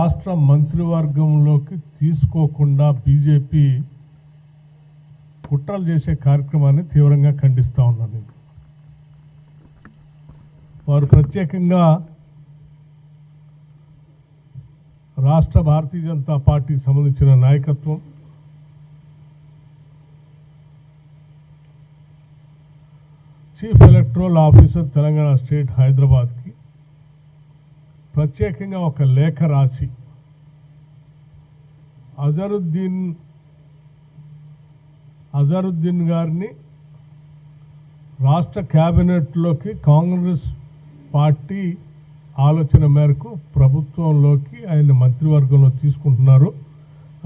రాష్ట్ర మంత్రివర్గంలోకి తీసుకోకుండా బీజేపీ కుట్రలు చేసే కార్యక్రమాన్ని తీవ్రంగా ఖండిస్తూ ఉన్నాను నేను. వారు ప్రత్యేకంగా రాష్ట్ర భారతీయ జనతా పార్టీకి సంబంధించిన నాయకత్వం, chief electoral officer Telangana state హైదరాబాద్కి ప్రత్యేకంగా ఒక లేఖ రాసి అజరుద్దీన్ గారిని రాష్ట్ర క్యాబినెట్లోకి కాంగ్రెస్ పార్టీ ఆలోచన మేరకు ప్రభుత్వంలోకి ఆయన మంత్రివర్గంలో తీసుకుంటున్నారు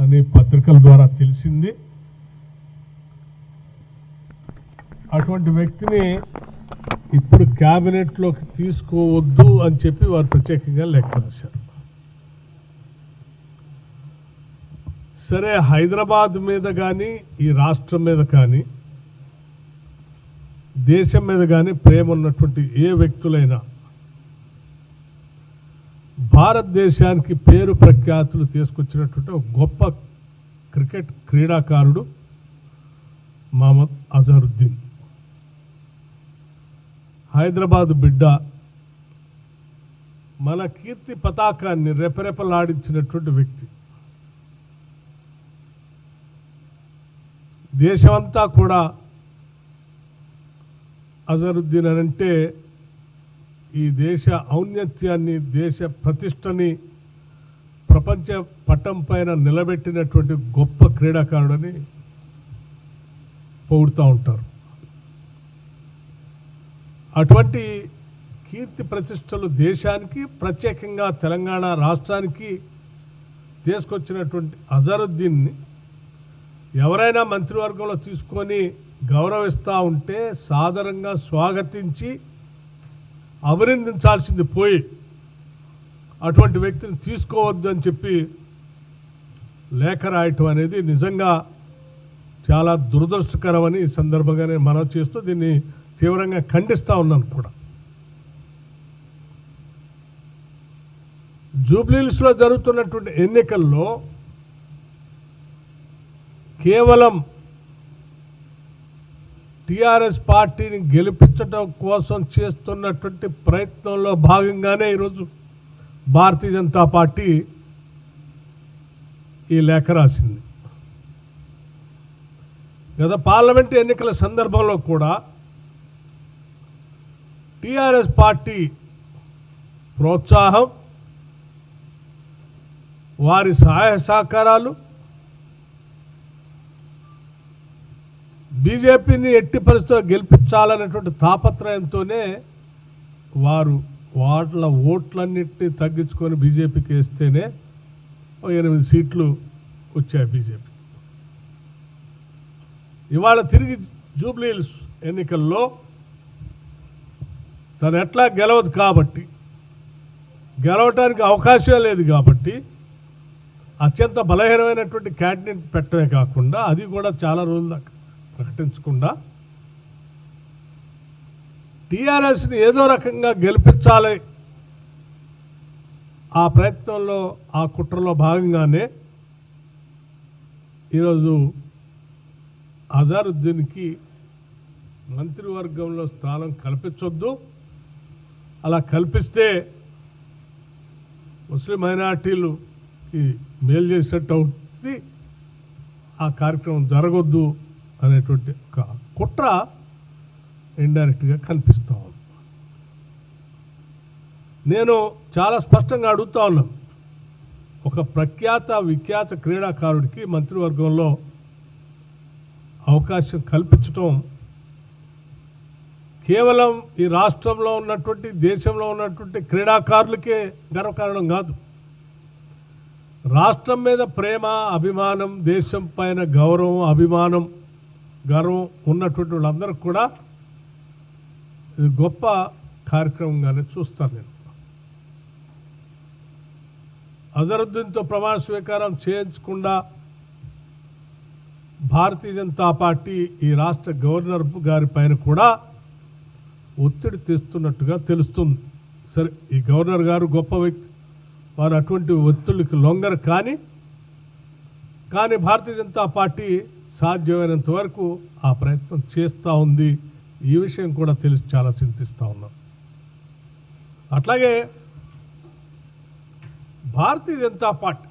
అని పత్రికల ద్వారా తెలిసింది. అటువంటి వ్యక్తిని ఇప్పుడు క్యాబినెట్లోకి తీసుకోవద్దు అని చెప్పి వారు ప్రత్యేకంగా లెక్క రాశారు. సరే, హైదరాబాద్ మీద కానీ ఈ రాష్ట్రం మీద కానీ దేశం మీద కానీ ప్రేమ ఉన్నటువంటి ఏ వ్యక్తులైనా భారతదేశానికి పేరు ప్రఖ్యాతులు తీసుకొచ్చినటువంటి ఒక గొప్ప క్రికెట్ క్రీడాకారుడు మహమ్మద్ అజరుద్దీన్. హైదరాబాద్ బిడ్డ, మన కీర్తి పతాకాన్ని రెపరెపలాడించినటువంటి వ్యక్తి. దేశమంతా కూడా అజరుద్దీన్ అంటే ఈ దేశ ఔన్నత్యాన్ని, దేశ ప్రతిష్టని ప్రపంచ పటం పైన నిలబెట్టినటువంటి గొప్ప క్రీడాకారుడని పొగుడుతూ ఉంటారు. అటువంటి కీర్తి ప్రతిష్టలు దేశానికి, ప్రత్యేకంగా తెలంగాణ రాష్ట్రానికి తీసుకొచ్చినటువంటి అజరుద్దీన్ని ఎవరైనా మంత్రివర్గంలో తీసుకొని గౌరవిస్తూ ఉంటే సాదరంగా స్వాగతించి అభినందించాల్సింది పోయి అటువంటి వ్యక్తిని తీసుకోవద్దు అని చెప్పి లేఖ రాయటం అనేది నిజంగా చాలా దురదృష్టకరమని ఈ సందర్భంగా నేను మనవి చేస్తూ దీన్ని తీవ్రంగా ఖండిస్తూ ఉన్నాను కూడా. జూబ్లీహిల్స్లో జరుగుతున్నటువంటి ఎన్నికల్లో కేవలం టీఆర్ఎస్ పార్టీని గెలిపించడం కోసం చేస్తున్నటువంటి ప్రయత్నంలో భాగంగానే ఈరోజు భారతీయ జనతా పార్టీ ఈ లేఖ రాసింది. గత పార్లమెంటు ఎన్నికల సందర్భంలో కూడా టీఆర్ఎస్ పార్టీ ప్రోత్సాహం, వారి సహాయ సహకారాలు బీజేపీని ఎట్టి పరిస్థితుల్లో గెలిపించాలనేటువంటి తాపత్రయంతోనే వారు వాళ్ళ ఓట్లన్నింటినీ తగ్గించుకొని బీజేపీకి వేస్తేనే 8 సీట్లు వచ్చాయి బీజేపీ. ఇవాళ తిరిగి జూబ్లీహిల్స్ ఎన్నికల్లో తను ఎట్లా గెలవదు కాబట్టి, గెలవటానికి అవకాశం లేదు కాబట్టి అత్యంత బలహీనమైనటువంటి క్యాండిడేట్ పెట్టడమే కాకుండా అది కూడా చాలా రోజుల దాకా ప్రకటించకుండా టీఆర్ఎస్ని ఏదో రకంగా గెలిపించాలి, ఆ ప్రయత్నంలో, ఆ కుట్రలో భాగంగానే ఈరోజు అజరుద్దీన్కి మంత్రివర్గంలో స్థానం కల్పించొద్దు, అలా కల్పిస్తే ముస్లిం మైనార్టీలుకి మేలు చేసినట్టు అవుతుంది, ఆ కార్యక్రమం జరగొద్దు అనేటువంటి ఒక కుట్ర ఇండైరెక్ట్గా కనిపిస్తూ ఉంది. నేను చాలా స్పష్టంగా అడుగుతా ఉన్నాను, ఒక విఖ్యాత క్రీడాకారుడికి మంత్రివర్గంలో అవకాశం కల్పించటం కేవలం ఈ రాష్ట్రంలో ఉన్నటువంటి, దేశంలో ఉన్నటువంటి క్రీడాకారులకే గర్వకారణం కాదు. రాష్ట్రం మీద ప్రేమ, అభిమానం, దేశం పైన గౌరవం, గర్వం ఉన్నటువంటి వాళ్ళందరూ కూడా ఇది గొప్ప కార్యక్రమంగానే చూస్తాను నేను. అజరుద్దీన్తో ప్రమాణ స్వీకారం చేయించకుండా భారతీయ జనతా పార్టీ ఈ రాష్ట్ర గవర్నర్ గారి పైన కూడా ఒత్తిడి తెస్తున్నట్టుగా తెలుస్తుంది. సరే, ఈ గవర్నర్ గారు గొప్ప వ్యక్తి, వారు అటువంటి ఒత్తిడికి లొంగరు. కానీ భారతీయ జనతా పార్టీ సాధ్యమైనంత వరకు ఆ ప్రయత్నం చేస్తూ ఉంది. ఈ విషయం కూడా తెలిసి చాలా చింతిస్తూ ఉన్నాం. అట్లాగే భారతీయ జనతా పార్టీ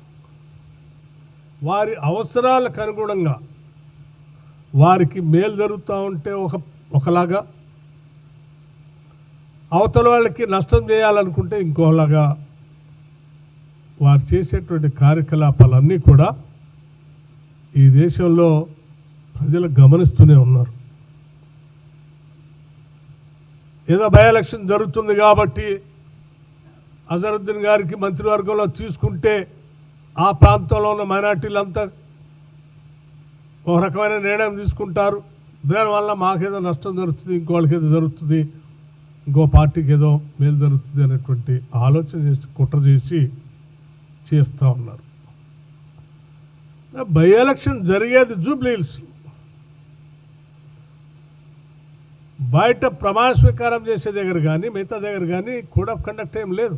వారి అవసరాలకు అనుగుణంగా వారికి మేలు జరుగుతూ ఉంటే ఒకలాగా, అవతల వాళ్ళకి నష్టం చేయాలనుకుంటే ఇంకోలాగా వారు చేసేటువంటి కార్యకలాపాలన్నీ కూడా ఈ దేశంలో ప్రజలు గమనిస్తూనే ఉన్నారు. ఏదో బై ఎలక్షన్ జరుగుతుంది కాబట్టి అజరుద్దీన్ గారికి మంత్రివర్గంలో తీసుకుంటే ఆ ప్రాంతంలో ఉన్న మైనార్టీలంతా ఒక రకమైన నిర్ణయం తీసుకుంటారు. దానివల్ల మాకేదో నష్టం జరుగుతుంది, ఇంకోళ్ళకి ఏదో జరుగుతుంది, ఇంకో పార్టీకి ఏదో మేలు జరుగుతుంది అనేటువంటి ఆలోచన చేసి కుట్ర చేస్తూ ఉన్నారు. బై ఎలక్షన్ జరిగేది జూబ్లీ హిల్స్. బయట ప్రమాణ స్వీకారం చేసే దగ్గర కానీ మిగతా దగ్గర కానీ కోడ్ ఆఫ్ కండక్ట్ ఏం లేదు.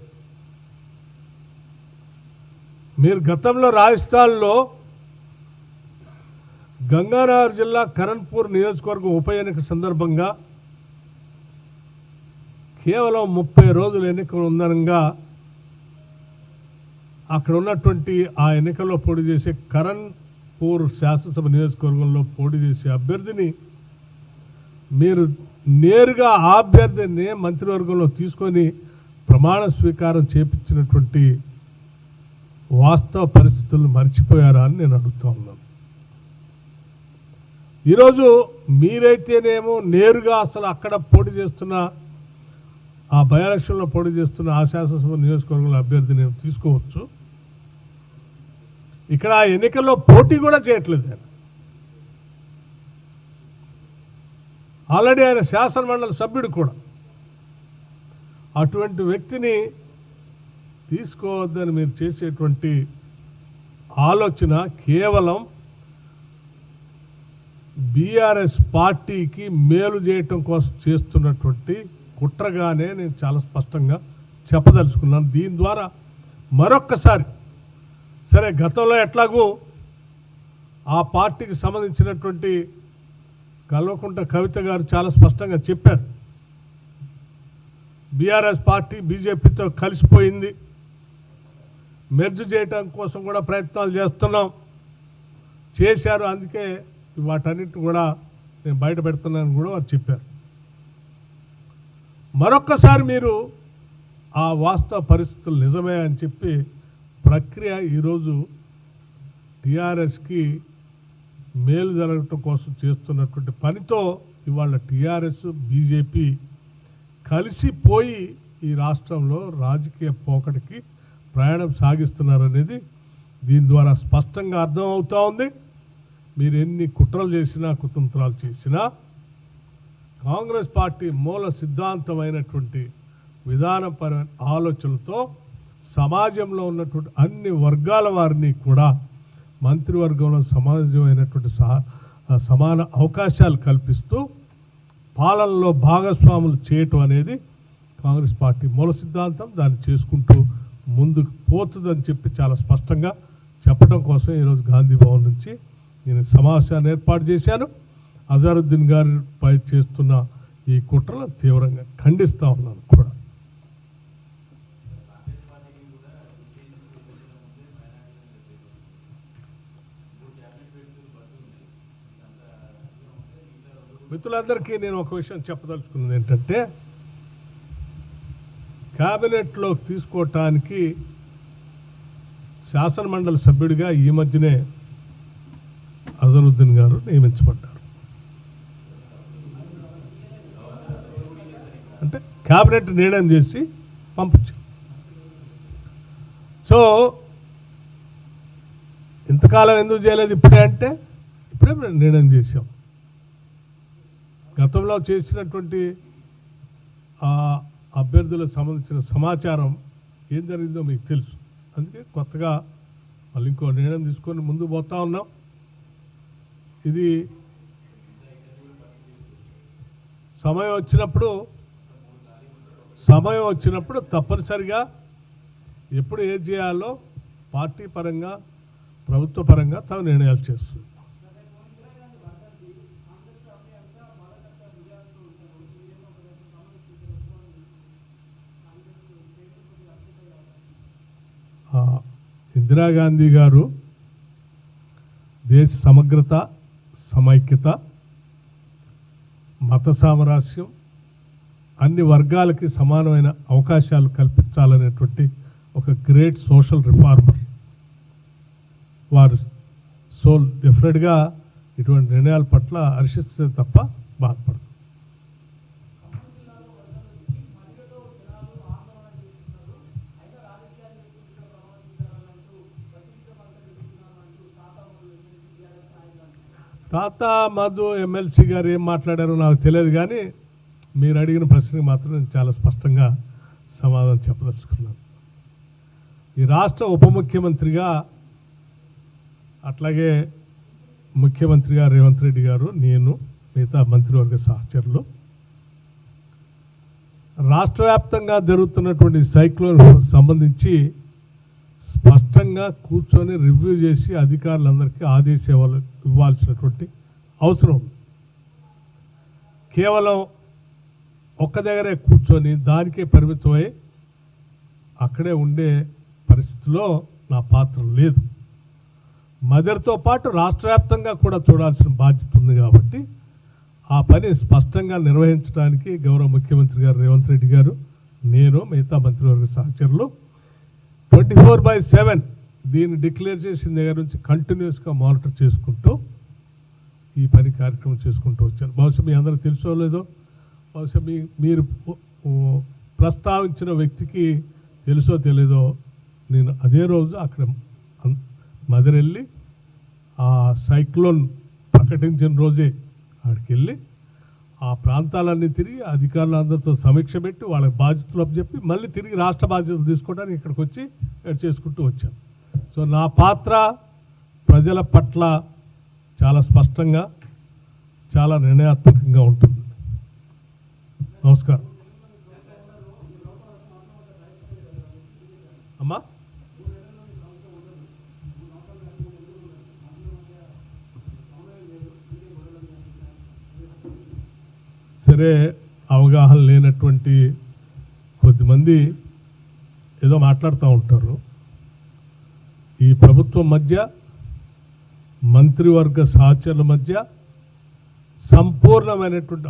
మీరు గతంలో రాజస్థాన్లో గంగానగర్ జిల్లా కరణ్పూర్ నియోజకవర్గం ఉప ఎన్నిక సందర్భంగా కేవలం 30 రోజులు ఎన్నికలు ఉందనగా అక్కడ ఉన్నటువంటి ఆ ఎన్నికల్లో పోటీ చేసే కరణ్పూర్ శాసనసభ నియోజకవర్గంలో పోటీ చేసే అభ్యర్థిని మీరు నేరుగా ఆ అభ్యర్థిని మంత్రివర్గంలో తీసుకొని ప్రమాణ స్వీకారం చేపించినటువంటి వాస్తవ పరిస్థితులను మర్చిపోయారా అని నేను అడుగుతూ ఉన్నాను. ఈరోజు మీరైతేనేమో నేరుగా అసలు అక్కడ పోటీ చేస్తున్న ఆ బై ఎలక్షన్లో పోటీ చేస్తున్న ఆ శాసనసభ నియోజకవర్గంలో అభ్యర్థిని తీసుకోవచ్చు. ఇక్కడ ఆ ఎన్నికల్లో పోటీ కూడా చేయట్లేదు ఆయన. ఆల్రెడీ ఆయన శాసనమండలి సభ్యుడు కూడా. అటువంటి వ్యక్తిని తీసుకోవద్దని మీరు చేసేటువంటి ఆలోచన కేవలం బీఆర్ఎస్ పార్టీకి మేలు చేయటం కోసం చేస్తున్నటువంటి కుట్రగానే నేను చాలా స్పష్టంగా చెప్పదలుచుకున్నాను. దీని ద్వారా మరొక్కసారి సరే గతంలో ఎట్లాగూ ఆ పార్టీకి సంబంధించినటువంటి కల్వకుంట్ల కవిత గారు చాలా స్పష్టంగా చెప్పారు. బీఆర్ఎస్ పార్టీ బీజేపీతో కలిసిపోయింది, మెర్జ్ చేయటం కోసం కూడా ప్రయత్నాలు చేశారు, అందుకే వాటన్నిటిని కూడా నేను బయట పెడుతున్నాను కూడా వారు చెప్పారు. మరొక్కసారి మీరు ఆ వాస్తవ పరిస్థితులు నిజమే అని చెప్పి ప్రక్రియ ఈరోజు టీఆర్ఎస్కి మేలు జరగటం కోసం చేస్తున్నటువంటి పనితో ఇవాళ టీఆర్ఎస్ బీజేపీ కలిసిపోయి ఈ రాష్ట్రంలో రాజకీయ పోకడికి ప్రయాణం సాగిస్తున్నారనేది దీని ద్వారా స్పష్టంగా అర్థమవుతూ ఉంది. మీరు ఎన్ని కుట్రలు చేసినా కుతంత్రాలు చేసినా కాంగ్రెస్ పార్టీ మూల సిద్ధాంతమైనటువంటి విధానపరమైన ఆలోచనలతో సమాజంలో ఉన్నటువంటి అన్ని వర్గాల వారిని కూడా మంత్రివర్గంలో సమాజమైనటువంటి సమాన అవకాశాలు కల్పిస్తూ పాలనలో భాగస్వాములు చేయటం అనేది కాంగ్రెస్ పార్టీ మూల సిద్ధాంతం. దాన్ని చేసుకుంటూ ముందుకు పోతుందని చెప్పి చాలా స్పష్టంగా చెప్పడం కోసం ఈరోజు గాంధీ భవన్ నుంచి నేను సమావేశాన్ని ఏర్పాటు చేశాను. అజరుద్దీన్ గారిపై చేస్తున్న ఈ కుట్రలను తీవ్రంగా ఖండిస్తూ ఉన్నాను కూడా. మిత్రులందరికీ నేను ఒక విషయం చెప్పదలుచుకున్నది ఏంటంటే, క్యాబినెట్లోకి తీసుకోవటానికి శాసనమండలి సభ్యుడిగా ఈ మధ్యనే అజరుద్దీన్ గారు నియమించబడ్డారు. అంటే క్యాబినెట్ నిర్ణయం చేసి పంపించారు. సో ఇంతకాలం ఎందుకు చేయలేదు ఇప్పుడే అంటే, ఇప్పుడే మేము నిర్ణయం చేసాం. గతంలో చేసినటువంటి అభ్యర్థులకు సంబంధించిన సమాచారం ఏం జరిగిందో మీకు తెలుసు. అందుకే కొత్తగా మళ్ళీ ఇంకో నిర్ణయం తీసుకొని ముందుకు పోతా ఉన్నాం. ఇది సమయం వచ్చినప్పుడు తప్పనిసరిగా ఎప్పుడు ఏది చేయాలో పార్టీ పరంగా ప్రభుత్వ పరంగా తమ నిర్ణయాలు చేస్తుంది. ఇందిరాగాంధీ గారు దేశ సమగ్రత, సమైక్యత, మత సామరస్యం, అన్ని వర్గాలకి సమానమైన అవకాశాలు కల్పించాలనేటువంటి ఒక గ్రేట్ సోషల్ రిఫార్మర్. వారు డెఫినెట్గా ఇటువంటి నిర్ణయాల పట్ల హర్షిస్తే తప్ప బాధపడదు. తాత మధు ఎమ్మెల్సీ గారు ఏం మాట్లాడారో నాకు తెలియదు, కానీ మీరు అడిగిన ప్రశ్నకి మాత్రం నేను చాలా స్పష్టంగా సమాధానం చెప్పదలుచుకున్నాను. ఈ రాష్ట్ర ఉప ముఖ్యమంత్రిగా, అట్లాగే ముఖ్యమంత్రిగా రేవంత్ రెడ్డి గారు, నేను, మిగతా మంత్రివర్గ సహచరులు రాష్ట్ర వ్యాప్తంగా జరుగుతున్నటువంటి సైక్లోన్ సంబంధించి స్పష్టంగా కూర్చొని రివ్యూ చేసి అధికారులందరికీ ఆదేశాలు ఇవ్వాల్సినటువంటి అవసరం ఉంది. కేవలం ఒక్క దగ్గరే కూర్చొని దానికే పరిమితమై అక్కడే ఉండే పరిస్థితిలో నా పాత్ర లేదు. మదర్తో పాటు రాష్ట్ర వ్యాప్తంగా కూడా చూడాల్సిన బాధ్యత ఉంది. కాబట్టి ఆ పని స్పష్టంగా నిర్వహించడానికి గౌరవ ముఖ్యమంత్రి గారు రేవంత్ రెడ్డి గారు, నేను, మిగతా మంత్రివర్గ సహచరులు 24/7 దీన్ని డిక్లేర్ చేసిన దగ్గర నుంచి కంటిన్యూస్గా మానిటర్ చేసుకుంటూ ఈ పని కార్యక్రమం చేసుకుంటూ వచ్చాను. బహుశా మీ అందరూ తెలుసో లేదో, బహుశా మీరు ప్రస్తావించిన వ్యక్తికి తెలుసో తెలీదో, నేను అదే రోజు అక్కడ మదరెళ్ళి ఆ సైక్లోన్ ప్రకటించిన రోజే అక్కడికి వెళ్ళి ఆ ప్రాంతాలన్నీ తిరిగి అధికారులందరితో సమీక్ష పెట్టి వాళ్ళకి బాధ్యతలు చెప్పి మళ్ళీ తిరిగి రాష్ట్ర బాధ్యతలు తీసుకోవడానికి ఇక్కడికి వచ్చి చేసుకుంటూ వచ్చాను. సో నా పాత్ర ప్రజల పట్ల చాలా స్పష్టంగా, చాలా నిర్ణయాత్మకంగా ఉంటుంది. నమస్కారం అమ్మా. సరే, అవగాహన లేనటువంటి కొద్దిమంది ఏదో మాట్లాడుతూ ఉంటారు. ఈ ప్రభుత్వం మధ్య, మంత్రివర్గ సహచరుల మధ్య సంపూర్ణమైనటువంటి